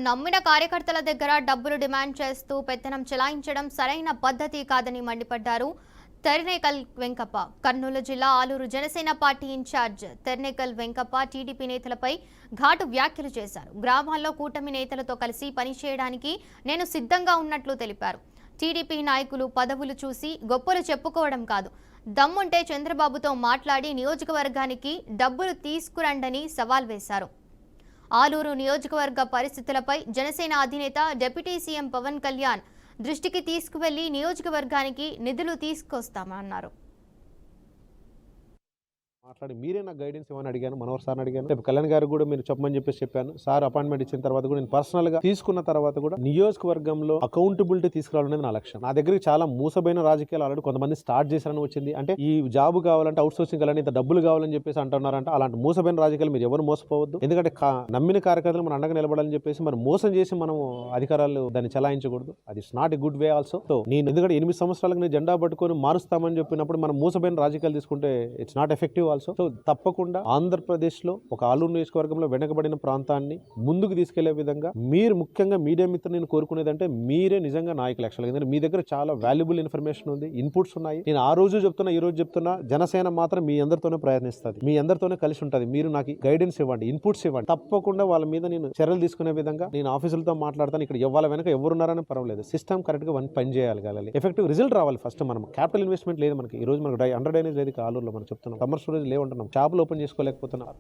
నమ్మిన కార్యకర్తల దగ్గర డబ్బులు డిమాండ్ చేస్తూ పెత్తనం చెలాయించడం సరైన పద్ధతి కాదని మండిపడ్డారు తెర్నేకల్ వెంకప్ప. కర్నూలు జిల్లా ఆలూరు జనసేన పార్టీ ఇన్ఛార్జ్ తెర్నేకల్ వెంకప్ప టీడీపీ నేతలపై ఘాటు వ్యాఖ్యలు చేశారు. గ్రామాల్లో కూటమి నేతలతో కలిసి పనిచేయడానికి నేను సిద్ధంగా ఉన్నట్లు తెలిపారు. టీడీపీ నాయకులు పదవులు చూసి గొప్పలు చెప్పుకోవడం కాదు, దమ్ముంటే చంద్రబాబుతో మాట్లాడి నియోజకవర్గానికి డబ్బులు తీసుకురండని సవాల్ వేశారు. ఆలూరు నియోజకవర్గ పరిస్థితులపై జనసేన అధినేత డిప్యూటీ సీఎం పవన్ కళ్యాణ్ దృష్టికి తీసుకువెళ్లి నియోజకవర్గానికి నిధులు తీసుకొస్తామన్నారు. మాట్లాడి మీరే నాకు గైడెన్స్ ఇవ్వని అడిగాను, మనోహర్ సార్ని అడిగాను. రేపు కళ్యాణ్ గారు కూడా మీరు చెప్పమని చెప్పాను. సార్ అపాయింట్మెంట్ ఇచ్చిన తర్వాత కూడా నేను పర్సనల్ గా తీసుకున్న తర్వాత కూడా నియోజకవర్గంలో అకౌంటబిలిటీ తీసుకురావాలనేది నా లక్ష్యం. నా దగ్గరికి చాలా మూసబైన రాజకీయాలు ఆల్రెడీ కొంతమంది స్టార్ట్ చేశారని వచ్చింది. అంటే ఈ జాబ్ కావాలంటే అవుట్ సోర్సింగ్ కావాలంటే ఇంత డబ్బులు కావాలని చెప్పేసి అంటున్నారంటే అలాంటి మూసబైన రాజకీయాలు మీరు ఎవరు మోసపోవద్దు. ఎందుకంటే నమ్మిన కార్యకర్తలు మనం అండగా నిలబడాలని చెప్పేసి మనం మోసం చేసి మనం అధికారాలు దాన్ని చలాయించకూడదు. అది it's not a good way also. So నేను ఎందుకంటే 8 సంవత్సరాలకు నేను జెండా పట్టుకొని మారుస్తామని చెప్పినప్పుడు మనం మూసబైన రాజకీయాలు తీసుకుంటే it's not effective also. So తప్పకుండా ఆంధ్రప్రదేశ్లో ఒక ఆలూరు నియోజకవర్గంలో వెనకబడిన ప్రాంతాన్ని ముందుకు తీసుకెళ్లే విధంగా మీరు ముఖ్యంగా మీడియా మిత్రులు నేను కోరుకునేదంటే మీరే నిజంగా నాయకులు. యాక్చువల్గా ఎందుకంటే మీ దగ్గర చాలా వాల్యుబుల్ ఇన్ఫర్మేషన్ ఉంది, ఇన్పుట్స్ ఉన్నాయి. నేను ఆ రోజు చెప్తున్నా, ఈ రోజు చెప్తున్నా, జనసేన మాత్రం మీ అందరితోనే ప్రయత్నిస్తుంది, మీ అందరితోనే కలిసి ఉంటుంది. మీరు నాకు గైడెన్స్ ఇవ్వండి, ఇన్పుట్స్ ఇవ్వండి. తప్పకుండా వాళ్ళ మీద నేను చర్యలు తీసుకునే విధంగా నేను ఆఫీసులతో మాట్లాడతాను. ఇక్కడ ఇవ్వాల వెనక ఎవరున్నారని పర్వాలేదు, సిస్టమ్ కరెక్ట్ గా పని చేయాలి, ఎఫెక్టివ్ రిజల్ట్ రావాలి. ఫస్ట్ మనం క్యాపిటల్ ఇన్వెస్ట్మెంట్ లేదు మనకి. ఈ రోజు మనకు అండర్ డ్రైనేజ్ లేదు ఆలూరులో. మనం చెప్తున్నాం సమ్మర్ స్టోరేజ్ లేవంటున్నాం, షాపులు ఓపెన్ చేసుకోలేకపోతున్నారు.